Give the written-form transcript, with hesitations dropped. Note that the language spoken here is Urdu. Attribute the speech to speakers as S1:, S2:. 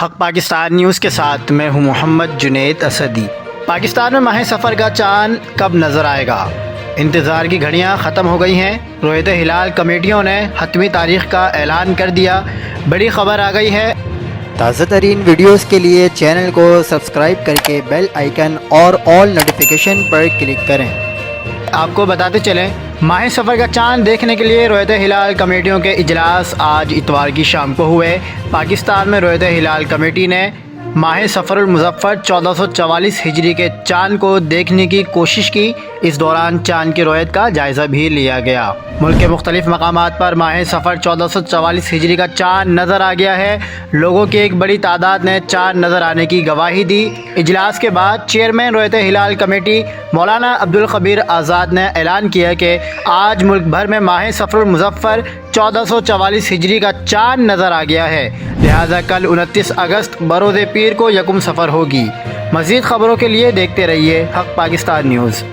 S1: حق پاکستان نیوز کے ساتھ میں ہوں محمد جنید اسدی۔ پاکستان میں ماہ سفر کا چاند کب نظر آئے گا؟ انتظار کی گھڑیاں ختم ہو گئی ہیں۔ رویت ہلال کمیٹیوں نے حتمی تاریخ کا اعلان کر دیا۔ بڑی خبر آ گئی ہے۔
S2: تازہ ترین ویڈیوز کے لیے چینل کو سبسکرائب کر کے بیل آئیکن اور آل نوٹیفیکیشن پر کلک کریں۔
S1: آپ کو بتاتے چلیں، ماہ سفر کا چاند دیکھنے کے لیے رویت ہلال کمیٹیوں کے اجلاس آج اتوار کی شام کو ہوئے۔ پاکستان میں رویت ہلال کمیٹی نے ماہ سفر المظفر 1444 ہجری کے چاند کو دیکھنے کی کوشش کی۔ اس دوران چاند کی رویت کا جائزہ بھی لیا گیا۔ ملک کے مختلف مقامات پر ماہ سفر 1444 ہجری کا چاند نظر آ گیا ہے۔ لوگوں کی ایک بڑی تعداد نے چاند نظر آنے کی گواہی دی۔ اجلاس کے بعد چیئرمین رویت ہلال کمیٹی مولانا عبدالخبیر آزاد نے اعلان کیا کہ آج ملک بھر میں ماہ سفر المظفر 1444 ہجری کا چاند نظر آ گیا ہے، لہذا کل 29 اگست بروز پیر کو یکم سفر ہوگی۔ مزید خبروں کے لیے دیکھتے رہیے حق پاکستان نیوز۔